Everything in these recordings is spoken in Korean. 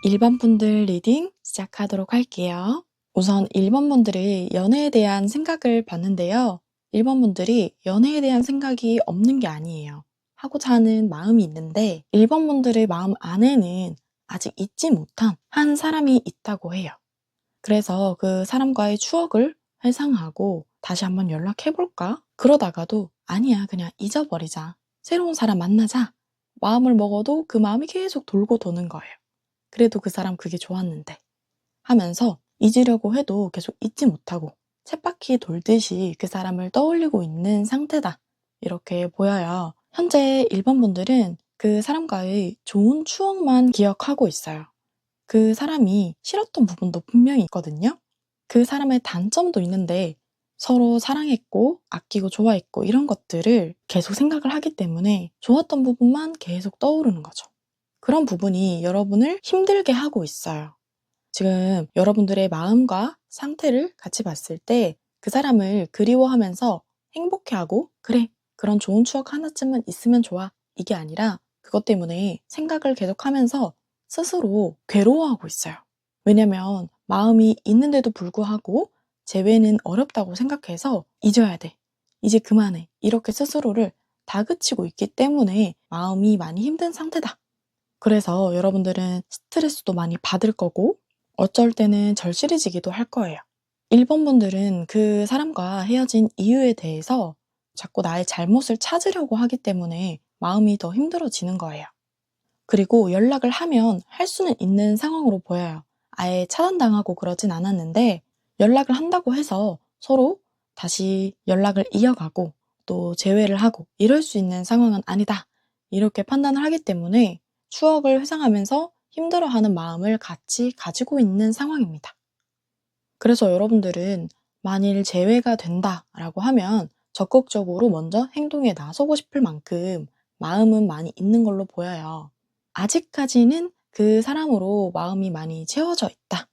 1번 분들 리딩 시작하도록 할게요. 우선 1번 분들의 연애에 대한 생각을 봤는데요. 1번 분들이 연애에 대한 생각이 없는 게 아니에요. 하고자 하는 마음이 있는데 1번 분들의 마음 안에는 아직 잊지 못한 한 사람이 있다고 해요. 그래서 그 사람과의 추억을 회상하고 다시 한번 연락해볼까? 그러다가도 아니야, 그냥 잊어버리자. 새로운 사람 만나자. 마음을 먹어도 그 마음이 계속 돌고 도는 거예요. 그래도 그 사람 그게 좋았는데 하면서 잊으려고 해도 계속 잊지 못하고 쳇바퀴 돌듯이 그 사람을 떠올리고 있는 상태다. 이렇게 보여요. 현재 1번 분들은 그 사람과의 좋은 추억만 기억하고 있어요. 그 사람이 싫었던 부분도 분명히 있거든요. 그 사람의 단점도 있는데 서로 사랑했고 아끼고 좋아했고 이런 것들을 계속 생각을 하기 때문에 좋았던 부분만 계속 떠오르는 거죠. 그런 부분이 여러분을 힘들게 하고 있어요. 지금 여러분들의 마음과 상태를 같이 봤을 때 그 사람을 그리워하면서 행복해하고 그래, 그런 좋은 추억 하나쯤은 있으면 좋아. 이게 아니라 그것 때문에 생각을 계속하면서 스스로 괴로워하고 있어요. 왜냐면 마음이 있는데도 불구하고 재회는 어렵다고 생각해서 잊어야 돼. 이제 그만해. 이렇게 스스로를 다그치고 있기 때문에 마음이 많이 힘든 상태다. 그래서 여러분들은 스트레스도 많이 받을 거고 어쩔 때는 절실해지기도 할 거예요. 1번 분들은 그 사람과 헤어진 이유에 대해서 자꾸 나의 잘못을 찾으려고 하기 때문에 마음이 더 힘들어지는 거예요. 그리고 연락을 하면 할 수는 있는 상황으로 보여요. 아예 차단당하고 그러진 않았는데 연락을 한다고 해서 서로 다시 연락을 이어가고 또 재회를 하고 이럴 수 있는 상황은 아니다. 이렇게 판단을 하기 때문에 추억을 회상하면서 힘들어하는 마음을 같이 가지고 있는 상황입니다. 그래서 여러분들은 만일 재회가 된다라고 하면 적극적으로 먼저 행동에 나서고 싶을 만큼 마음은 많이 있는 걸로 보여요. 아직까지는 그 사람으로 마음이 많이 채워져 있다.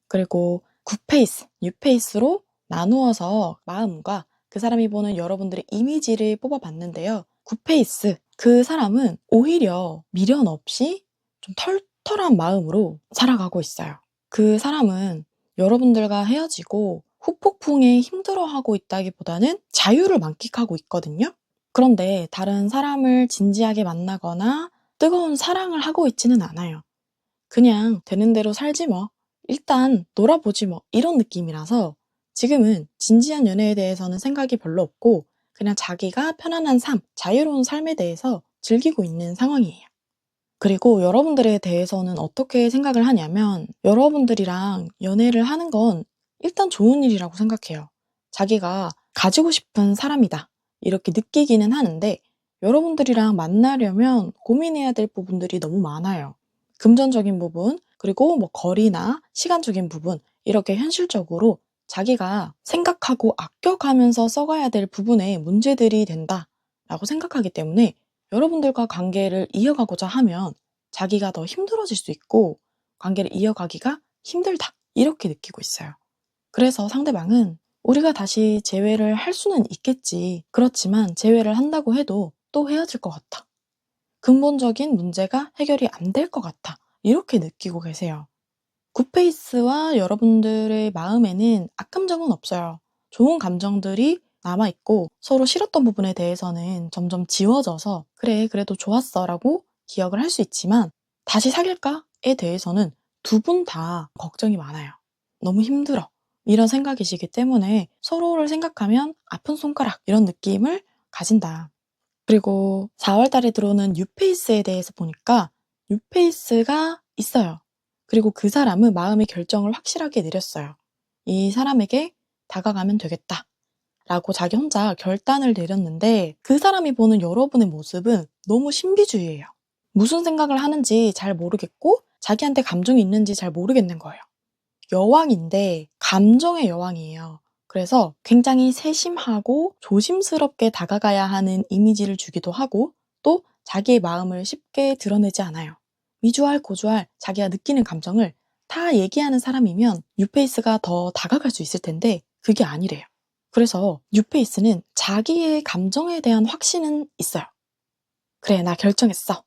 그리고 9페이스, 6페이스로 나누어서 마음과 그 사람이 보는 여러분들의 이미지를 뽑아봤는데요. 9페이스, 그 사람은 오히려 미련 없이 좀 털털한 마음으로 살아가고 있어요. 그 사람은 여러분들과 헤어지고 후폭풍에 힘들어하고 있다기보다는 자유를 만끽하고 있거든요. 그런데 다른 사람을 진지하게 만나거나 뜨거운 사랑을 하고 있지는 않아요. 그냥 되는 대로 살지 뭐. 일단 놀아보지 뭐. 이런 느낌이라서 지금은 진지한 연애에 대해서는 생각이 별로 없고 그냥 자기가 편안한 삶, 자유로운 삶에 대해서 즐기고 있는 상황이에요. 그리고 여러분들에 대해서는 어떻게 생각을 하냐면 여러분들이랑 연애를 하는 건 일단 좋은 일이라고 생각해요. 자기가 가지고 싶은 사람이다. 이렇게 느끼기는 하는데 여러분들이랑 만나려면 고민해야 될 부분들이 너무 많아요. 금전적인 부분, 그리고 뭐 거리나 시간적인 부분, 이렇게 현실적으로 자기가 생각하고 아껴가면서 써가야 될 부분에 문제들이 된다라고 생각하기 때문에 여러분들과 관계를 이어가고자 하면 자기가 더 힘들어질 수 있고 관계를 이어가기가 힘들다. 이렇게 느끼고 있어요. 그래서 상대방은 우리가 다시 재회를 할 수는 있겠지. 그렇지만 재회를 한다고 해도 또 헤어질 것 같아. 근본적인 문제가 해결이 안 될 것 같아. 이렇게 느끼고 계세요. 굿페이스와 여러분들의 마음에는 악감정은 없어요. 좋은 감정들이 남아있고 서로 싫었던 부분에 대해서는 점점 지워져서 그래, 그래도 좋았어 라고 기억을 할 수 있지만 다시 사귈까에 대해서는 두 분 다 걱정이 많아요. 너무 힘들어. 이런 생각이시기 때문에 서로를 생각하면 아픈 손가락 이런 느낌을 가진다. 그리고 4월 달에 들어오는 뉴페이스에 대해서 보니까 뉴페이스가 있어요. 그리고 그 사람은 마음의 결정을 확실하게 내렸어요. 이 사람에게 다가가면 되겠다. 라고 자기 혼자 결단을 내렸는데 그 사람이 보는 여러분의 모습은 너무 신비주의예요. 무슨 생각을 하는지 잘 모르겠고 자기한테 감정이 있는지 잘 모르겠는 거예요. 여왕인데 감정의 여왕이에요. 그래서 굉장히 세심하고 조심스럽게 다가가야 하는 이미지를 주기도 하고 또 자기의 마음을 쉽게 드러내지 않아요. 미주알 고주알 자기가 느끼는 감정을 다 얘기하는 사람이면 뉴페이스가 더 다가갈 수 있을 텐데 그게 아니래요. 그래서 뉴페이스는 자기의 감정에 대한 확신은 있어요. 그래, 나 결정했어.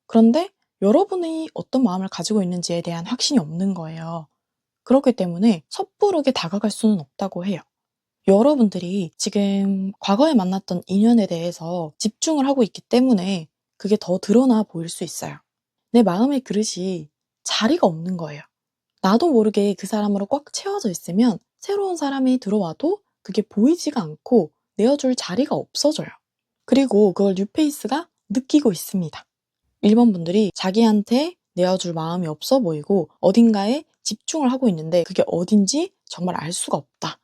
그런데 여러분이 어떤 마음을 가지고 있는지에 대한 확신이 없는 거예요. 그렇기 때문에 섣부르게 다가갈 수는 없다고 해요. 여러분들이 지금 과거에 만났던 인연에 대해서 집중을 하고 있기 때문에 그게 더 드러나 보일 수 있어요. 내 마음의 그릇이 자리가 없는 거예요. 나도 모르게 그 사람으로 꽉 채워져 있으면 새로운 사람이 들어와도 그게 보이지가 않고 내어줄 자리가 없어져요. 그리고 그걸 뉴페이스가 느끼고 있습니다. 1번 분들이 자기한테 내어줄 마음이 없어 보이고 어딘가에 집중을 하고 있는데 그게 어딘지 정말 알 수가 없다.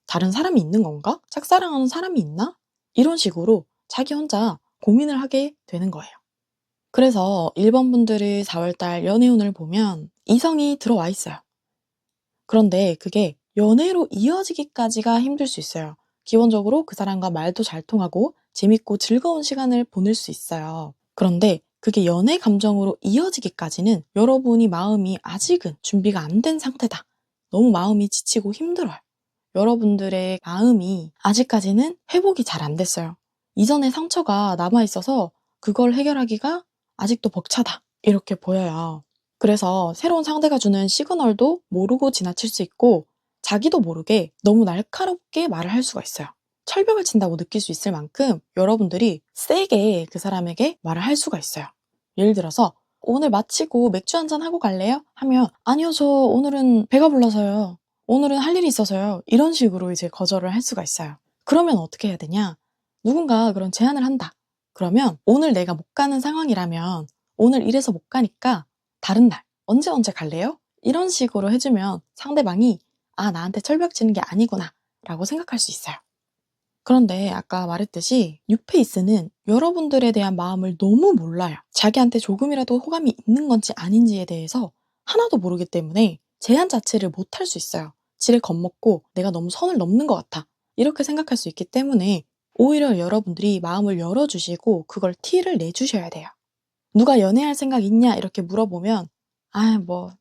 다른 사람이 있는 건가? 짝사랑하는 사람이 있나? 이런 식으로 자기 혼자 고민을 하게 되는 거예요. 그래서 1번 분들의 4월달 연애운을 보면 이성이 들어와 있어요. 그런데 그게 연애로 이어지기까지가 힘들 수 있어요. 기본적으로 그 사람과 말도 잘 통하고 재밌고 즐거운 시간을 보낼 수 있어요. 그런데 그게 연애 감정으로 이어지기까지는 여러분이 마음이 아직은 준비가 안 된 상태다. 너무 마음이 지치고 힘들어요. 여러분들의 마음이 아직까지는 회복이 잘 안 됐어요. 이전의 상처가 남아있어서 그걸 해결하기가 아직도 벅차다. 이렇게 보여요. 그래서 새로운 상대가 주는 시그널도 모르고 지나칠 수 있고 자기도 모르게 너무 날카롭게 말을 할 수가 있어요. 철벽을 친다고 느낄 수 있을 만큼 여러분들이 세게 그 사람에게 말을 할 수가 있어요. 예를 들어서 오늘 마치고 맥주 한잔 하고 갈래요? 하면 아니요, 저 오늘은 배가 불러서요. 오늘은 할 일이 있어서요. 이런 식으로 이제 거절을 할 수가 있어요. 그러면 어떻게 해야 되냐? 누군가 그런 제안을 한다. 그러면 오늘 내가 못 가는 상황이라면 오늘 이래서 못 가니까 다른 날 언제 갈래요? 이런 식으로 해주면 상대방이 아, 나한테 철벽 치는 게 아니구나 라고 생각할 수 있어요. 그런데 아까 말했듯이 뉴페이스는 여러분들에 대한 마음을 너무 몰라요. 자기한테 조금이라도 호감이 있는 건지 아닌지에 대해서 하나도 모르기 때문에 제안 자체를 못 할 수 있어요. 지레 겁먹고 내가 너무 선을 넘는 것 같아. 이렇게 생각할 수 있기 때문에 오히려 여러분들이 마음을 열어주시고 그걸 티를 내주셔야 돼요. 누가 연애할 생각 있냐 이렇게 물어보면 아, 뭐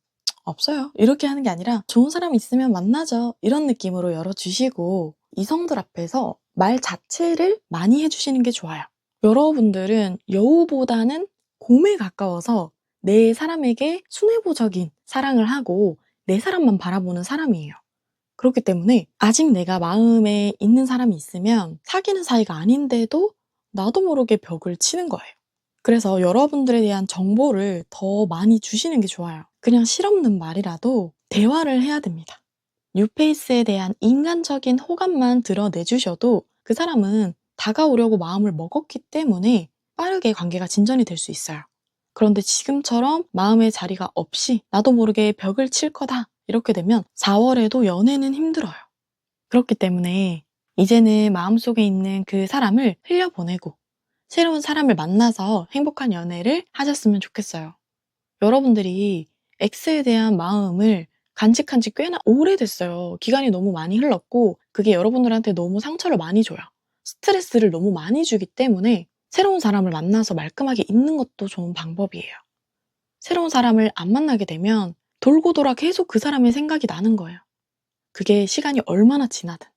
없어요. 이렇게 하는 게 아니라 좋은 사람 있으면 만나죠. 이런 느낌으로 열어주시고 이성들 앞에서 말 자체를 많이 해주시는 게 좋아요. 여러분들은 여우보다는 곰에 가까워서 내 사람에게 순애보적인 사랑을 하고 내 사람만 바라보는 사람이에요. 그렇기 때문에 아직 내가 마음에 있는 사람이 있으면 사귀는 사이가 아닌데도 나도 모르게 벽을 치는 거예요. 그래서 여러분들에 대한 정보를 더 많이 주시는 게 좋아요. 그냥 실없는 말이라도 대화를 해야 됩니다. 뉴페이스에 대한 인간적인 호감만 드러내주셔도 그 사람은 다가오려고 마음을 먹었기 때문에 빠르게 관계가 진전이 될 수 있어요. 그런데 지금처럼 마음의 자리가 없이 나도 모르게 벽을 칠 거다 이렇게 되면 4월에도 연애는 힘들어요. 그렇기 때문에 이제는 마음속에 있는 그 사람을 흘려보내고 새로운 사람을 만나서 행복한 연애를 하셨으면 좋겠어요. 여러분들이 X에 대한 마음을 간직한 지 꽤나 오래됐어요. 기간이 너무 많이 흘렀고 그게 여러분들한테 너무 상처를 많이 줘요. 스트레스를 너무 많이 주기 때문에 새로운 사람을 만나서 말끔하게 잊는 것도 좋은 방법이에요. 새로운 사람을 안 만나게 되면 돌고 돌아 계속 그 사람의 생각이 나는 거예요. 그게 시간이 얼마나 지나든.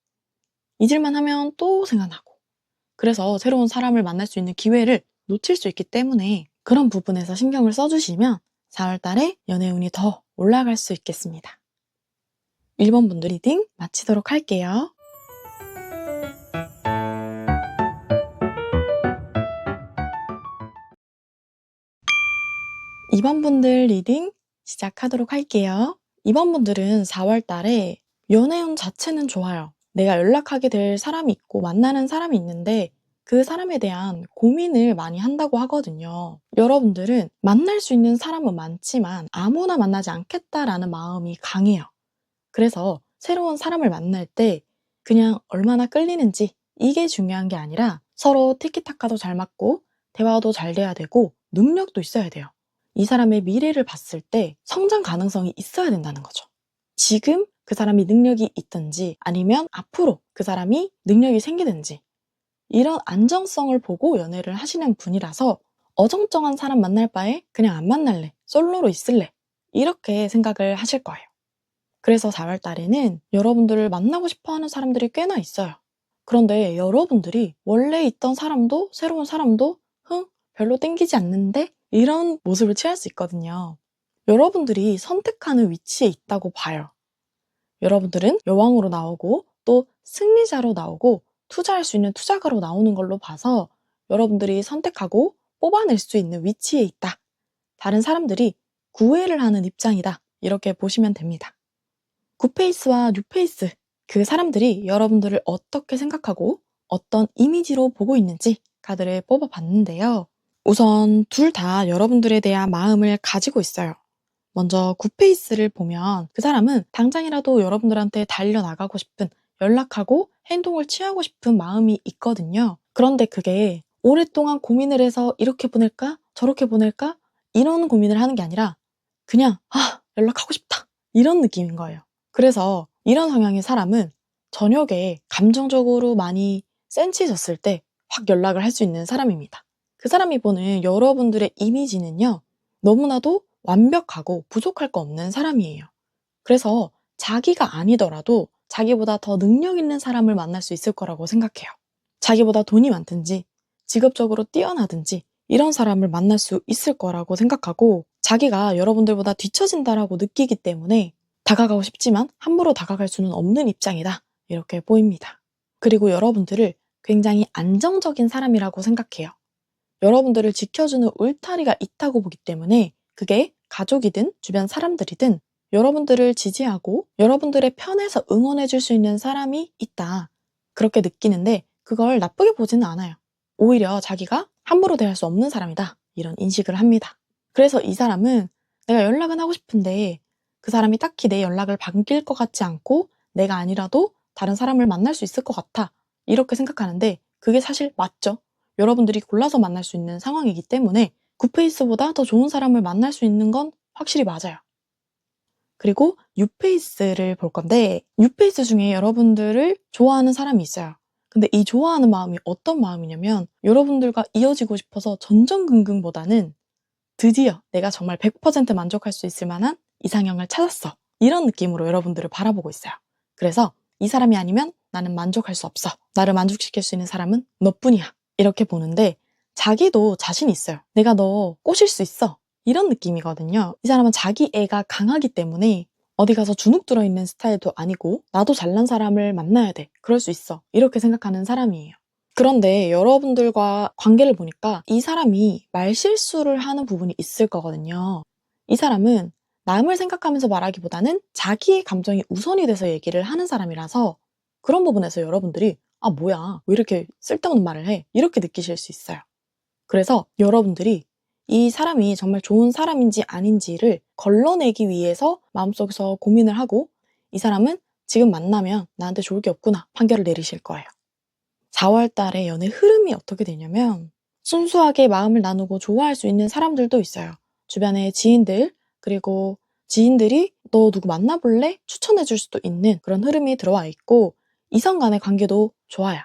잊을만 하면 또 생각나고. 그래서 새로운 사람을 만날 수 있는 기회를 놓칠 수 있기 때문에 그런 부분에서 신경을 써주시면 4월 달에 연애운이 더 올라갈 수 있겠습니다. 1번 분들 리딩 마치도록 할게요. 2번 분들 리딩 시작하도록 할게요. 2번 분들은 4월 달에 연애운 자체는 좋아요. 내가 연락하게 될 사람이 있고 만나는 사람이 있는데 그 사람에 대한 고민을 많이 한다고 하거든요. 여러분들은 만날 수 있는 사람은 많지만 아무나 만나지 않겠다라는 마음이 강해요. 그래서 새로운 사람을 만날 때 그냥 얼마나 끌리는지 이게 중요한 게 아니라 서로 티키타카도 잘 맞고 대화도 잘 돼야 되고 능력도 있어야 돼요. 이 사람의 미래를 봤을 때 성장 가능성이 있어야 된다는 거죠. 지금 그 사람이 능력이 있든지 아니면 앞으로 그 사람이 능력이 생기든지 이런 안정성을 보고 연애를 하시는 분이라서 어정쩡한 사람 만날 바에 그냥 안 만날래, 솔로로 있을래 이렇게 생각을 하실 거예요. 그래서 4월 달에는 여러분들을 만나고 싶어하는 사람들이 꽤나 있어요. 그런데 여러분들이 원래 있던 사람도 새로운 사람도 별로 땡기지 않는데 이런 모습을 취할 수 있거든요. 여러분들이 선택하는 위치에 있다고 봐요. 여러분들은 여왕으로 나오고 또 승리자로 나오고 투자할 수 있는 투자가로 나오는 걸로 봐서 여러분들이 선택하고 뽑아낼 수 있는 위치에 있다. 다른 사람들이 구애를 하는 입장이다. 이렇게 보시면 됩니다. 굿페이스와 뉴페이스, 그 사람들이 여러분들을 어떻게 생각하고 어떤 이미지로 보고 있는지 카드를 뽑아봤는데요. 우선 둘 다 여러분들에 대한 마음을 가지고 있어요. 먼저 굿페이스를 보면 그 사람은 당장이라도 여러분들한테 달려나가고 싶은, 연락하고 행동을 취하고 싶은 마음이 있거든요. 그런데 그게 오랫동안 고민을 해서 이렇게 보낼까? 저렇게 보낼까? 이런 고민을 하는 게 아니라 그냥 연락하고 싶다 이런 느낌인 거예요. 그래서 이런 성향의 사람은 저녁에 감정적으로 많이 센치해졌을 때 확 연락을 할 수 있는 사람입니다. 그 사람이 보는 여러분들의 이미지는요, 너무나도 완벽하고 부족할 거 없는 사람이에요. 그래서 자기가 아니더라도 자기보다 더 능력 있는 사람을 만날 수 있을 거라고 생각해요. 자기보다 돈이 많든지 직업적으로 뛰어나든지 이런 사람을 만날 수 있을 거라고 생각하고, 자기가 여러분들보다 뒤처진다라고 느끼기 때문에 다가가고 싶지만 함부로 다가갈 수는 없는 입장이다. 이렇게 보입니다. 그리고 여러분들을 굉장히 안정적인 사람이라고 생각해요. 여러분들을 지켜주는 울타리가 있다고 보기 때문에 그게 가족이든 주변 사람들이든 여러분들을 지지하고 여러분들의 편에서 응원해줄 수 있는 사람이 있다. 그렇게 느끼는데 그걸 나쁘게 보지는 않아요. 오히려 자기가 함부로 대할 수 없는 사람이다. 이런 인식을 합니다. 그래서 이 사람은 내가 연락은 하고 싶은데 그 사람이 딱히 내 연락을 반길 것 같지 않고 내가 아니라도 다른 사람을 만날 수 있을 것 같아. 이렇게 생각하는데 그게 사실 맞죠. 여러분들이 골라서 만날 수 있는 상황이기 때문에 굿페이스보다 더 좋은 사람을 만날 수 있는 건 확실히 맞아요. 그리고 뉴페이스를 볼 건데, 뉴페이스 중에 여러분들을 좋아하는 사람이 있어요. 근데 이 좋아하는 마음이 어떤 마음이냐면 여러분들과 이어지고 싶어서 전전긍긍보다는 드디어 내가 정말 100% 만족할 수 있을 만한 이상형을 찾았어. 이런 느낌으로 여러분들을 바라보고 있어요. 그래서 이 사람이 아니면 나는 만족할 수 없어. 나를 만족시킬 수 있는 사람은 너뿐이야. 이렇게 보는데 자기도 자신 있어요. 내가 너 꼬실 수 있어. 이런 느낌이거든요. 이 사람은 자기 애가 강하기 때문에 어디 가서 주눅 들어있는 스타일도 아니고 나도 잘난 사람을 만나야 돼. 그럴 수 있어. 이렇게 생각하는 사람이에요. 그런데 여러분들과 관계를 보니까 이 사람이 말실수를 하는 부분이 있을 거거든요. 이 사람은 남을 생각하면서 말하기보다는 자기의 감정이 우선이 돼서 얘기를 하는 사람이라서 그런 부분에서 여러분들이 뭐야, 왜 이렇게 쓸데없는 말을 해? 이렇게 느끼실 수 있어요. 그래서 여러분들이 이 사람이 정말 좋은 사람인지 아닌지를 걸러내기 위해서 마음속에서 고민을 하고 이 사람은 지금 만나면 나한테 좋을 게 없구나 판결을 내리실 거예요. 4월 달에 연애 흐름이 어떻게 되냐면 순수하게 마음을 나누고 좋아할 수 있는 사람들도 있어요. 주변의 지인들, 그리고 지인들이 너 누구 만나볼래? 추천해 줄 수도 있는 그런 흐름이 들어와 있고, 이성 간의 관계도 좋아요.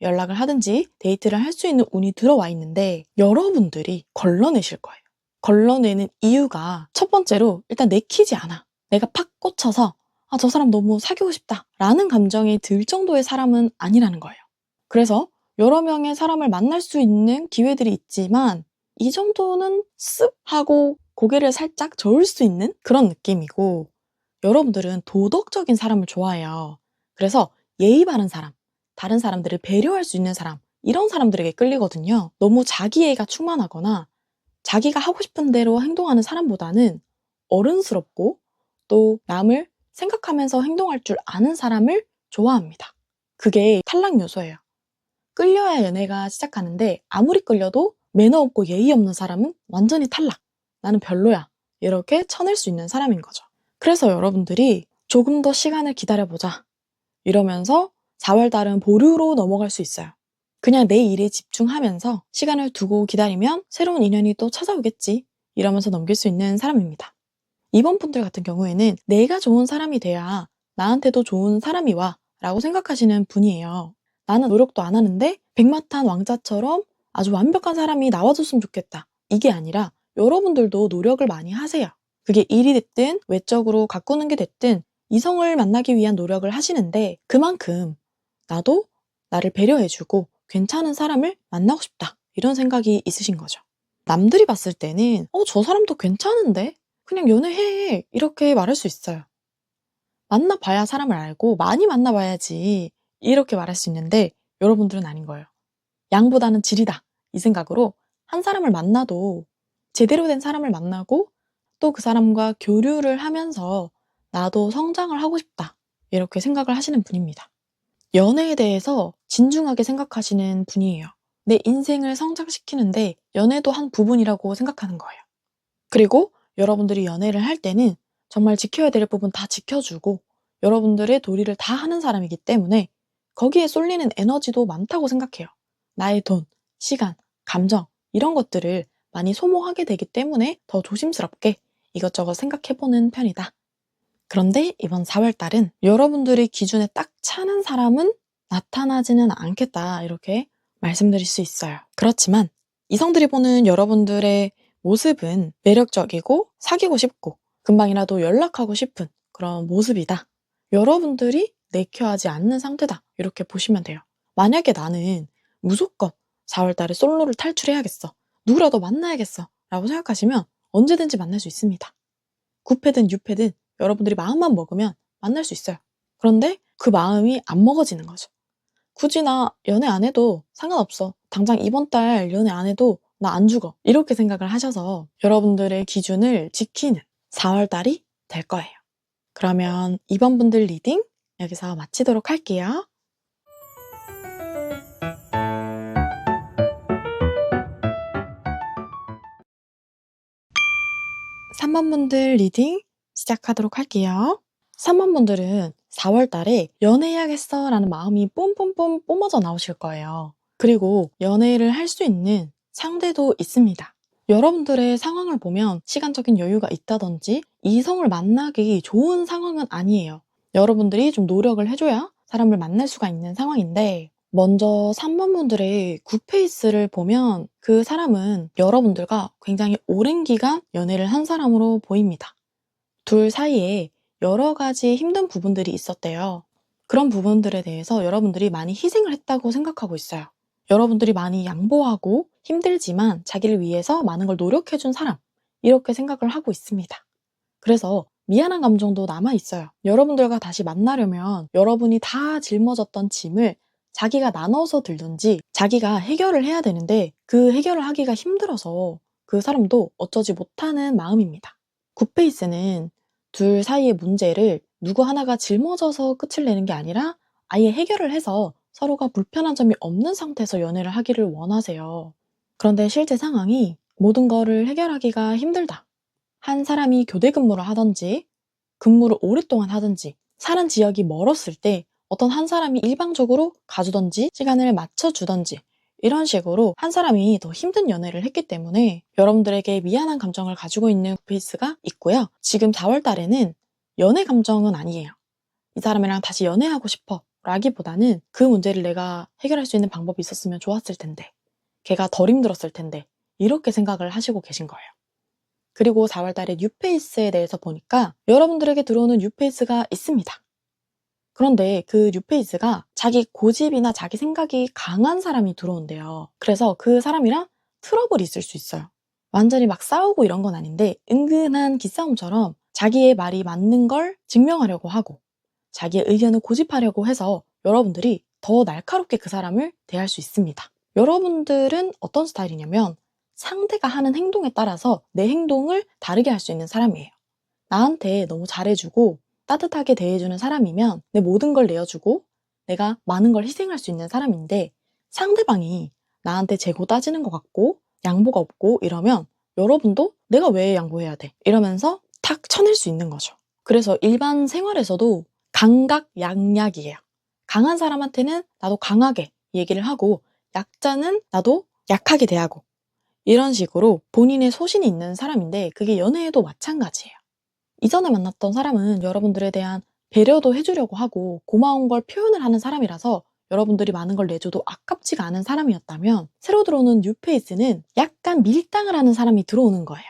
연락을 하든지 데이트를 할 수 있는 운이 들어와 있는데 여러분들이 걸러내실 거예요. 걸러내는 이유가 첫 번째로 일단 내키지 않아. 내가 팍 꽂혀서 저 사람 너무 사귀고 싶다 라는 감정이 들 정도의 사람은 아니라는 거예요. 그래서 여러 명의 사람을 만날 수 있는 기회들이 있지만 이 정도는 쓱 하고 고개를 살짝 저을 수 있는 그런 느낌이고, 여러분들은 도덕적인 사람을 좋아해요. 그래서 예의 바른 사람, 다른 사람들을 배려할 수 있는 사람, 이런 사람들에게 끌리거든요. 너무 자기애가 충만하거나 자기가 하고 싶은 대로 행동하는 사람보다는 어른스럽고 또 남을 생각하면서 행동할 줄 아는 사람을 좋아합니다. 그게 탈락 요소예요. 끌려야 연애가 시작하는데 아무리 끌려도 매너 없고 예의 없는 사람은 완전히 탈락. 나는 별로야. 이렇게 쳐낼 수 있는 사람인 거죠. 그래서 여러분들이 조금 더 시간을 기다려보자. 이러면서 4월 달은 보류로 넘어갈 수 있어요. 그냥 내 일에 집중하면서 시간을 두고 기다리면 새로운 인연이 또 찾아오겠지. 이러면서 넘길 수 있는 사람입니다. 2번 분들 같은 경우에는 내가 좋은 사람이 돼야 나한테도 좋은 사람이 와 라고 생각하시는 분이에요. 나는 노력도 안 하는데 백마탄 왕자처럼 아주 완벽한 사람이 나와줬으면 좋겠다. 이게 아니라 여러분들도 노력을 많이 하세요. 그게 일이 됐든 외적으로 가꾸는 게 됐든 이성을 만나기 위한 노력을 하시는데 그만큼 나도 나를 배려해주고 괜찮은 사람을 만나고 싶다. 이런 생각이 있으신 거죠. 남들이 봤을 때는 저 사람도 괜찮은데? 그냥 연애해. 이렇게 말할 수 있어요. 만나봐야 사람을 알고 많이 만나봐야지. 이렇게 말할 수 있는데 여러분들은 아닌 거예요. 양보다는 질이다. 이 생각으로 한 사람을 만나도 제대로 된 사람을 만나고 또 그 사람과 교류를 하면서 나도 성장을 하고 싶다. 이렇게 생각을 하시는 분입니다. 연애에 대해서 진중하게 생각하시는 분이에요. 내 인생을 성장시키는데 연애도 한 부분이라고 생각하는 거예요. 그리고 여러분들이 연애를 할 때는 정말 지켜야 될 부분 다 지켜주고 여러분들의 도리를 다 하는 사람이기 때문에 거기에 쏠리는 에너지도 많다고 생각해요. 나의 돈, 시간, 감정 이런 것들을 많이 소모하게 되기 때문에 더 조심스럽게 이것저것 생각해보는 편이다. 그런데 이번 4월달은 여러분들의 기준에 딱 차는 사람은 나타나지는 않겠다 이렇게 말씀드릴 수 있어요. 그렇지만 이성들이 보는 여러분들의 모습은 매력적이고 사귀고 싶고 금방이라도 연락하고 싶은 그런 모습이다. 여러분들이 내켜하지 않는 상태다. 이렇게 보시면 돼요. 만약에 나는 무조건 4월달에 솔로를 탈출해야겠어. 누구라도 만나야겠어. 라고 생각하시면 언제든지 만날 수 있습니다. 9패든 6패든 여러분들이 마음만 먹으면 만날 수 있어요. 그런데 그 마음이 안 먹어지는 거죠. 굳이 나 연애 안 해도 상관없어. 당장 이번 달 연애 안 해도 나 안 죽어. 이렇게 생각을 하셔서 여러분들의 기준을 지키는 4월달이 될 거예요. 그러면 2번 분들 리딩 여기서 마치도록 할게요. 3번 분들 리딩 시작하도록 할게요. 3번 분들은 4월 달에 연애해야겠어 라는 마음이 뿜뿜뿜 뿜어져 나오실 거예요. 그리고 연애를 할 수 있는 상대도 있습니다. 여러분들의 상황을 보면 시간적인 여유가 있다든지 이성을 만나기 좋은 상황은 아니에요. 여러분들이 좀 노력을 해줘야 사람을 만날 수가 있는 상황인데 먼저 3번 분들의 굿페이스를 보면 그 사람은 여러분들과 굉장히 오랜 기간 연애를 한 사람으로 보입니다. 둘 사이에 여러 가지 힘든 부분들이 있었대요. 그런 부분들에 대해서 여러분들이 많이 희생을 했다고 생각하고 있어요. 여러분들이 많이 양보하고 힘들지만 자기를 위해서 많은 걸 노력해준 사람 이렇게 생각을 하고 있습니다. 그래서 미안한 감정도 남아있어요. 여러분들과 다시 만나려면 여러분이 다 짊어졌던 짐을 자기가 나눠서 들든지 자기가 해결을 해야 되는데 그 해결을 하기가 힘들어서 그 사람도 어쩌지 못하는 마음입니다. 굿페이스는 둘 사이의 문제를 누구 하나가 짊어져서 끝을 내는 게 아니라 아예 해결을 해서 서로가 불편한 점이 없는 상태에서 연애를 하기를 원하세요. 그런데 실제 상황이 모든 거를 해결하기가 힘들다. 한 사람이 교대 근무를 하든지 근무를 오랫동안 하든지 사는 지역이 멀었을 때 어떤 한 사람이 일방적으로 가주던지 시간을 맞춰주던지 이런 식으로 한 사람이 더 힘든 연애를 했기 때문에 여러분들에게 미안한 감정을 가지고 있는 굿페이스가 있고요. 지금 4월 달에는 연애 감정은 아니에요. 이 사람이랑 다시 연애하고 싶어 라기보다는 그 문제를 내가 해결할 수 있는 방법이 있었으면 좋았을 텐데 걔가 덜 힘들었을 텐데 이렇게 생각을 하시고 계신 거예요. 그리고 4월 달에 뉴페이스에 대해서 보니까 여러분들에게 들어오는 뉴페이스가 있습니다. 그런데 그 뉴페이스가 자기 고집이나 자기 생각이 강한 사람이 들어온대요. 그래서 그 사람이랑 트러블이 있을 수 있어요. 완전히 막 싸우고 이런 건 아닌데 은근한 기싸움처럼 자기의 말이 맞는 걸 증명하려고 하고 자기의 의견을 고집하려고 해서 여러분들이 더 날카롭게 그 사람을 대할 수 있습니다. 여러분들은 어떤 스타일이냐면 상대가 하는 행동에 따라서 내 행동을 다르게 할 수 있는 사람이에요. 나한테 너무 잘해주고 따뜻하게 대해주는 사람이면 내 모든 걸 내어주고 내가 많은 걸 희생할 수 있는 사람인데 상대방이 나한테 재고 따지는 것 같고 양보가 없고 이러면 여러분도 내가 왜 양보해야 돼? 이러면서 탁 쳐낼 수 있는 거죠. 그래서 일반 생활에서도 강각약약이에요. 강한 사람한테는 나도 강하게 얘기를 하고 약자는 나도 약하게 대하고 이런 식으로 본인의 소신이 있는 사람인데 그게 연애에도 마찬가지예요. 이전에 만났던 사람은 여러분들에 대한 배려도 해주려고 하고 고마운 걸 표현을 하는 사람이라서 여러분들이 많은 걸 내줘도 아깝지가 않은 사람이었다면 새로 들어오는 뉴페이스는 약간 밀당을 하는 사람이 들어오는 거예요.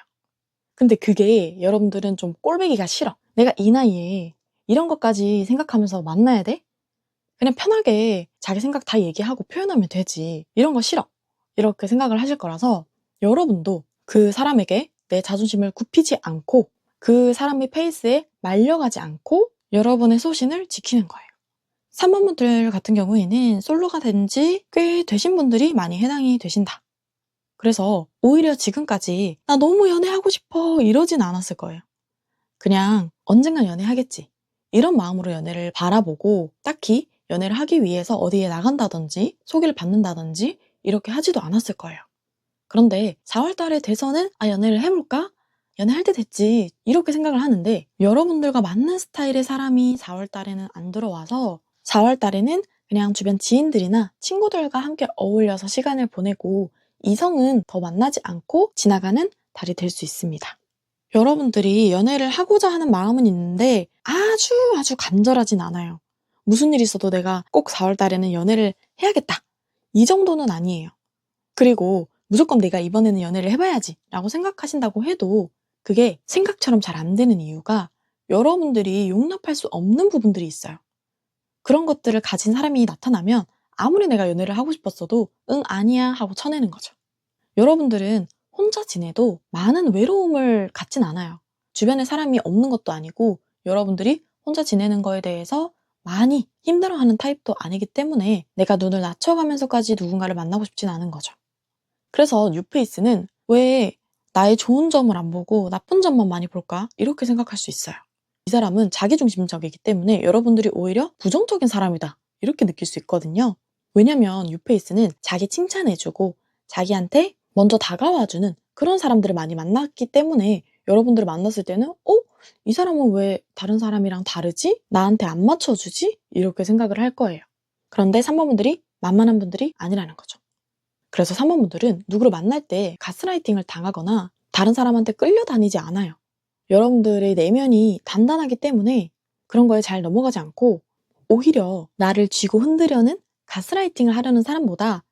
근데 그게 여러분들은 좀 꼴보기가 싫어. 내가 이 나이에 이런 것까지 생각하면서 만나야 돼? 그냥 편하게 자기 생각 다 얘기하고 표현하면 되지. 이런 거 싫어. 이렇게 생각을 하실 거라서 여러분도 그 사람에게 내 자존심을 굽히지 않고 그 사람의 페이스에 말려가지 않고 여러분의 소신을 지키는 거예요. 3번 분들 같은 경우에는 솔로가 된 지 꽤 되신 분들이 많이 해당이 되신다. 그래서 오히려 지금까지 나 너무 연애하고 싶어 이러진 않았을 거예요. 그냥 언젠간 연애하겠지. 이런 마음으로 연애를 바라보고 딱히 연애를 하기 위해서 어디에 나간다든지 소개를 받는다든지 이렇게 하지도 않았을 거예요. 그런데 4월 달에 돼서는 연애를 해볼까? 연애할 때 됐지. 이렇게 생각을 하는데 여러분들과 맞는 스타일의 사람이 4월 달에는 안 들어와서 4월 달에는 그냥 주변 지인들이나 친구들과 함께 어울려서 시간을 보내고 이성은 더 만나지 않고 지나가는 달이 될 수 있습니다. 여러분들이 연애를 하고자 하는 마음은 있는데 아주 간절하진 않아요. 무슨 일 있어도 내가 꼭 4월 달에는 연애를 해야겠다. 이 정도는 아니에요. 그리고 무조건 내가 이번에는 연애를 해봐야지 라고 생각하신다고 해도 그게 생각처럼 잘 안 되는 이유가 여러분들이 용납할 수 없는 부분들이 있어요. 그런 것들을 가진 사람이 나타나면 아무리 내가 연애를 하고 싶었어도 응 아니야 하고 쳐내는 거죠. 여러분들은 혼자 지내도 많은 외로움을 갖진 않아요. 주변에 사람이 없는 것도 아니고 여러분들이 혼자 지내는 거에 대해서 많이 힘들어하는 타입도 아니기 때문에 내가 눈을 낮춰가면서까지 누군가를 만나고 싶진 않은 거죠. 그래서 뉴페이스는 왜 나의 좋은 점을 안 보고 나쁜 점만 많이 볼까? 이렇게 생각할 수 있어요. 이 사람은 자기중심적이기 때문에 여러분들이 오히려 부정적인 사람이다. 이렇게 느낄 수 있거든요. 왜냐면 뉴페이스는 자기 칭찬해주고 자기한테 먼저 다가와주는 그런 사람들을 많이 만났기 때문에 여러분들을 만났을 때는 이 사람은 왜 다른 사람이랑 다르지? 나한테 안 맞춰주지? 이렇게 생각을 할 거예요. 그런데 3번 분들이 만만한 분들이 아니라는 거죠. 그래서 3번 분들은 누구를 만날 때 가스라이팅을 당하거나 다른 사람한테 끌려다니지 않아요. 여러분들의 내면이 단단하기 때문에 그런 거에 잘 넘어가지 않고 오히려 나를 쥐고 흔들려는 가스라이팅을 하려는 사람보다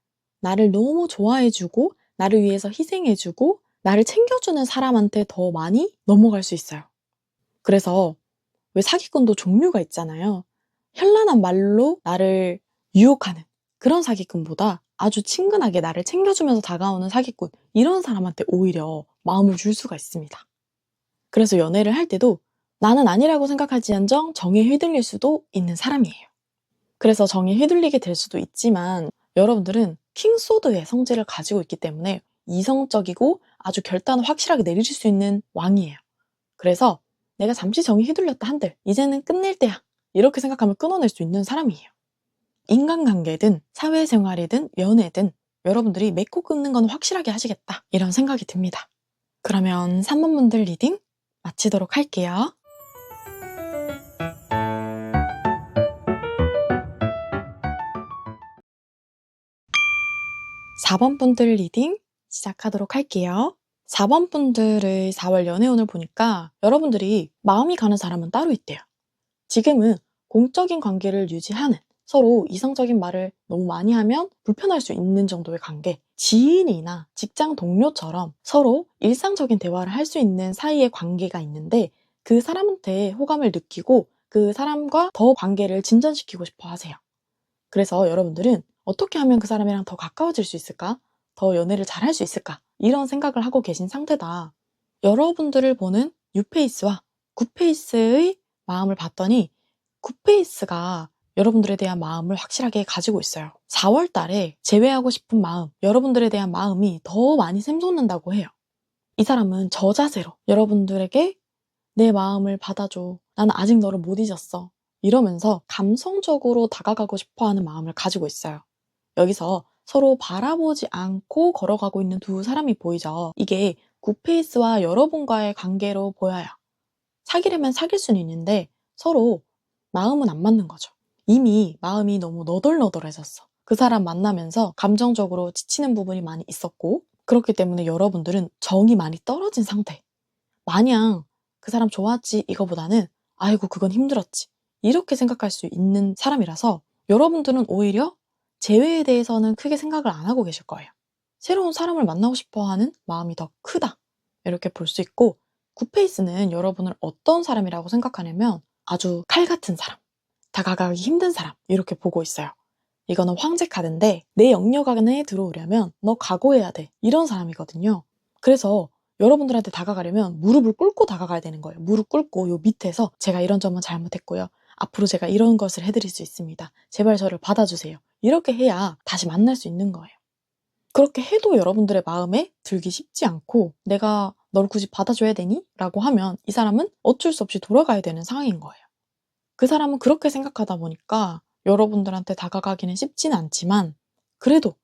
나를 너무 좋아해주고 나를 위해서 희생해주고 나를 챙겨주는 사람한테 더 많이 넘어갈 수 있어요. 그래서 왜 사기꾼도 종류가 있잖아요. 현란한 말로 나를 유혹하는 그런 사기꾼보다 아주 친근하게 나를 챙겨주면서 다가오는 사기꾼, 이런 사람한테 오히려 마음을 줄 수가 있습니다. 그래서 연애를 할 때도 나는 아니라고 생각할지언정 정에 휘둘릴 수도 있는 사람이에요. 그래서 정에 휘둘리게 될 수도 있지만 여러분들은 킹소드의 성질을 가지고 있기 때문에 이성적이고 아주 결단을 확실하게 내릴 수 있는 왕이에요. 그래서 내가 잠시 정에 휘둘렸다 한들 이제는 끝낼 때야. 이렇게 생각하면 끊어낼 수 있는 사람이에요. 인간관계든 사회생활이든 연애든 여러분들이 맺고 끊는 건 확실하게 하시겠다. 이런 생각이 듭니다. 그러면 3번 분들 리딩 마치도록 할게요. 4번 분들 리딩 시작하도록 할게요. 4번 분들의 4월 연애운을 보니까 여러분들이 마음이 가는 사람은 따로 있대요. 지금은 공적인 관계를 유지하는, 서로 이성적인 말을 너무 많이 하면 불편할 수 있는 정도의 관계, 지인이나 직장 동료처럼 서로 일상적인 대화를 할 수 있는 사이의 관계가 있는데 그 사람한테 호감을 느끼고 그 사람과 더 관계를 진전시키고 싶어 하세요. 그래서 여러분들은 어떻게 하면 그 사람이랑 더 가까워질 수 있을까? 더 연애를 잘 할 수 있을까? 이런 생각을 하고 계신 상태다. 여러분들을 보는 뉴페이스와 굿페이스의 마음을 봤더니 굿페이스가 여러분들에 대한 마음을 확실하게 가지고 있어요. 4월 달에 제외하고 싶은 마음, 여러분들에 대한 마음이 더 많이 샘솟는다고 해요. 이 사람은 저자세로 여러분들에게 내 마음을 받아줘. 나는 아직 너를 못 잊었어. 이러면서 감성적으로 다가가고 싶어하는 마음을 가지고 있어요. 여기서 서로 바라보지 않고 걸어가고 있는 두 사람이 보이죠. 이게 굿페이스와 여러분과의 관계로 보여요. 사귀려면 사귈 수는 있는데 서로 마음은 안 맞는 거죠. 이미 마음이 너무 너덜너덜해졌어. 그 사람 만나면서 감정적으로 지치는 부분이 많이 있었고 그렇기 때문에 여러분들은 정이 많이 떨어진 상태. 마냥 그 사람 좋았지 이거보다는 아이고 그건 힘들었지 이렇게 생각할 수 있는 사람이라서 여러분들은 오히려 재회에 대해서는 크게 생각을 안 하고 계실 거예요. 새로운 사람을 만나고 싶어 하는 마음이 더 크다. 이렇게 볼 수 있고, 굿페이스는 여러분을 어떤 사람이라고 생각하냐면 아주 칼 같은 사람, 다가가기 힘든 사람 이렇게 보고 있어요. 이거는 황제 카드인데 내 영역 안에 들어오려면 너 각오해야 돼. 이런 사람이거든요. 그래서 여러분들한테 다가가려면 무릎을 꿇고 다가가야 되는 거예요. 무릎 꿇고 요 밑에서 제가 이런 점은 잘못했고요. 앞으로 제가 이런 것을 해드릴 수 있습니다. 제발 저를 받아주세요. 이렇게 해야 다시 만날 수 있는 거예요. 그렇게 해도 여러분들의 마음에 들기 쉽지 않고 내가 널 굳이 받아줘야 되니? 라고 하면 이 사람은 어쩔 수 없이 돌아가야 되는 상황인 거예요. 그 사람은 그렇게 생각하다 보니까 여러분들한테 다가가기는 쉽지는 않지만 그래도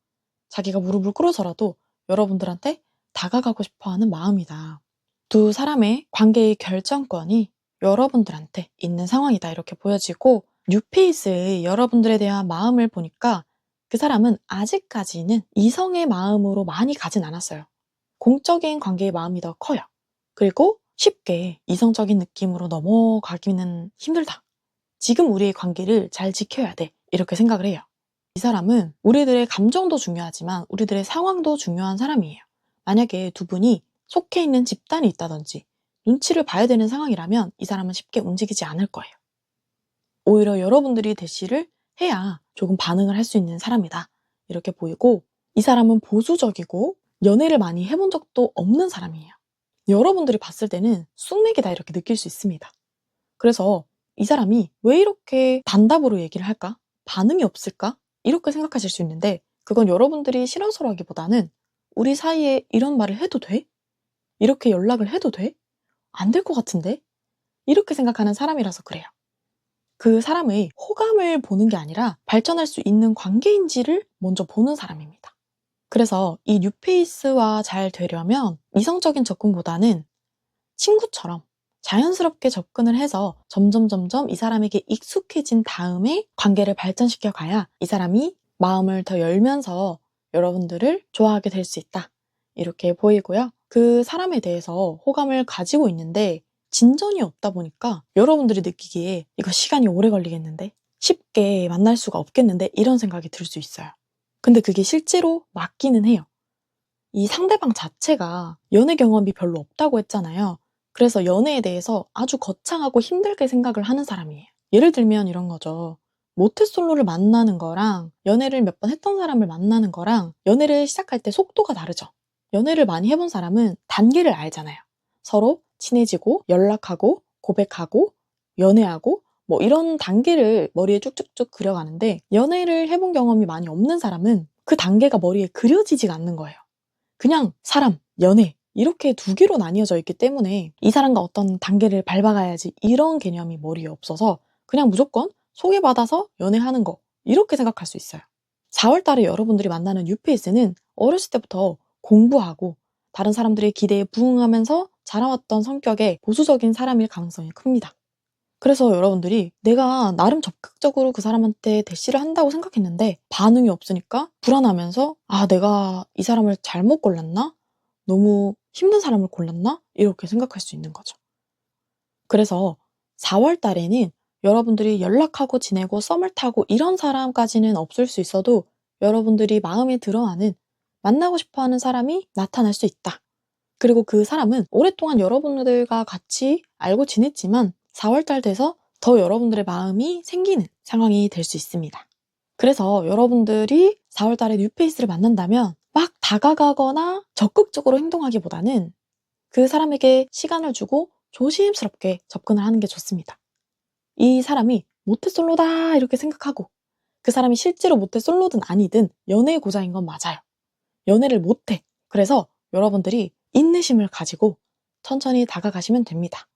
자기가 무릎을 꿇어서라도 여러분들한테 다가가고 싶어하는 마음이다. 두 사람의 관계의 결정권이 여러분들한테 있는 상황이다 이렇게 보여지고 뉴페이스의 여러분들에 대한 마음을 보니까 그 사람은 아직까지는 이성의 마음으로 많이 가진 않았어요. 공적인 관계의 마음이 더 커요. 그리고 쉽게 이성적인 느낌으로 넘어가기는 힘들다. 지금 우리의 관계를 잘 지켜야 돼. 이렇게 생각을 해요. 이 사람은 우리들의 감정도 중요하지만 우리들의 상황도 중요한 사람이에요. 만약에 두 분이 속해 있는 집단이 있다든지 눈치를 봐야 되는 상황이라면 이 사람은 쉽게 움직이지 않을 거예요. 오히려 여러분들이 대시를 해야 조금 반응을 할 수 있는 사람이다. 이렇게 보이고 이 사람은 보수적이고 연애를 많이 해본 적도 없는 사람이에요. 여러분들이 봤을 때는 쑥맥이다 이렇게 느낄 수 있습니다. 그래서 이 사람이 왜 이렇게 단답으로 얘기를 할까? 반응이 없을까? 이렇게 생각하실 수 있는데 그건 여러분들이 싫어서라기보다는 우리 사이에 이런 말을 해도 돼? 이렇게 연락을 해도 돼? 안 될 것 같은데? 이렇게 생각하는 사람이라서 그래요. 그 사람의 호감을 보는 게 아니라 발전할 수 있는 관계인지를 먼저 보는 사람입니다. 그래서 이 뉴페이스와 잘 되려면 이성적인 접근보다는 친구처럼 자연스럽게 접근을 해서 점점 이 사람에게 익숙해진 다음에 관계를 발전시켜 가야 이 사람이 마음을 더 열면서 여러분들을 좋아하게 될 수 있다. 이렇게 보이고요. 그 사람에 대해서 호감을 가지고 있는데 진전이 없다 보니까 여러분들이 느끼기에 이거 시간이 오래 걸리겠는데? 쉽게 만날 수가 없겠는데? 이런 생각이 들 수 있어요. 근데 그게 실제로 맞기는 해요. 이 상대방 자체가 연애 경험이 별로 없다고 했잖아요. 그래서 연애에 대해서 아주 거창하고 힘들게 생각을 하는 사람이에요. 예를 들면 이런 거죠. 모태솔로를 만나는 거랑 연애를 몇 번 했던 사람을 만나는 거랑 연애를 시작할 때 속도가 다르죠. 연애를 많이 해본 사람은 단계를 알잖아요. 서로 친해지고 연락하고 고백하고 연애하고 뭐 이런 단계를 머리에 쭉쭉쭉 그려가는데 연애를 해본 경험이 많이 없는 사람은 그 단계가 머리에 그려지지가 않는 거예요. 그냥 사람, 연애 이렇게 두 개로 나뉘어져 있기 때문에 이 사람과 어떤 단계를 밟아가야지 이런 개념이 머리에 없어서 그냥 무조건 소개받아서 연애하는 거 이렇게 생각할 수 있어요. 4월 달에 여러분들이 만나는 뉴페이스는 어렸을 때부터 공부하고 다른 사람들의 기대에 부응하면서 자라왔던 성격의 보수적인 사람일 가능성이 큽니다. 그래서 여러분들이 내가 나름 적극적으로 그 사람한테 대시를 한다고 생각했는데 반응이 없으니까 불안하면서 아, 내가 이 사람을 잘못 골랐나? 너무 힘든 사람을 골랐나? 이렇게 생각할 수 있는 거죠. 그래서 4월 달에는 여러분들이 연락하고 지내고 썸을 타고 이런 사람까지는 없을 수 있어도 여러분들이 마음에 들어하는 만나고 싶어하는 사람이 나타날 수 있다. 그리고 그 사람은 오랫동안 여러분들과 같이 알고 지냈지만 4월달 돼서 더 여러분들의 마음이 생기는 상황이 될 수 있습니다. 그래서 여러분들이 4월달에 뉴페이스를 만난다면 막 다가가거나 적극적으로 행동하기보다는 그 사람에게 시간을 주고 조심스럽게 접근을 하는 게 좋습니다. 이 사람이 모태솔로다 이렇게 생각하고 그 사람이 실제로 모태솔로든 아니든 연애의 고자인 건 맞아요. 연애를 못해. 그래서 여러분들이 인내심을 가지고 천천히 다가가시면 됩니다.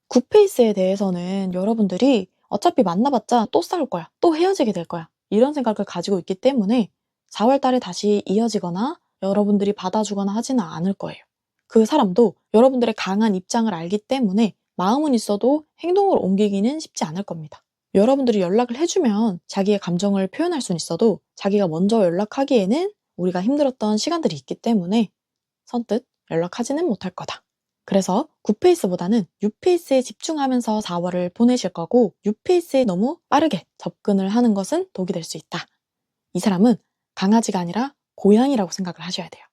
굿페이스에 대해서는 여러분들이 어차피 만나봤자 또 싸울 거야. 또 헤어지게 될 거야. 이런 생각을 가지고 있기 때문에 4월 달에 다시 이어지거나 여러분들이 받아주거나 하지는 않을 거예요. 그 사람도 여러분들의 강한 입장을 알기 때문에 마음은 있어도 행동으로 옮기기는 쉽지 않을 겁니다. 여러분들이 연락을 해주면 자기의 감정을 표현할 수는 있어도 자기가 먼저 연락하기에는 우리가 힘들었던 시간들이 있기 때문에 선뜻 연락하지는 못할 거다. 그래서 9페이스보다는 6페이스에 집중하면서 4월을 보내실 거고 6페이스에 너무 빠르게 접근을 하는 것은 독이 될 수 있다. 이 사람은 강아지가 아니라 고양이라고 생각을 하셔야 돼요.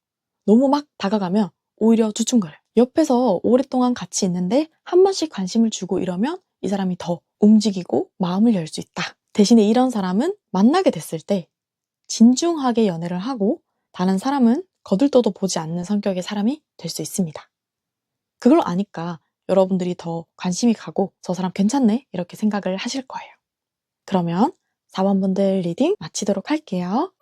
너무 막 다가가면 오히려 주춤거려요. 옆에서 오랫동안 같이 있는데 한 번씩 관심을 주고 이러면 이 사람이 더 움직이고 마음을 열 수 있다. 대신에 이런 사람은 만나게 됐을 때 진중하게 연애를 하고 다른 사람은 거들떠도 보지 않는 성격의 사람이 될 수 있습니다. 그걸 아니까 여러분들이 더 관심이 가고 저 사람 괜찮네 이렇게 생각을 하실 거예요. 그러면 4번분들 리딩 마치도록 할게요.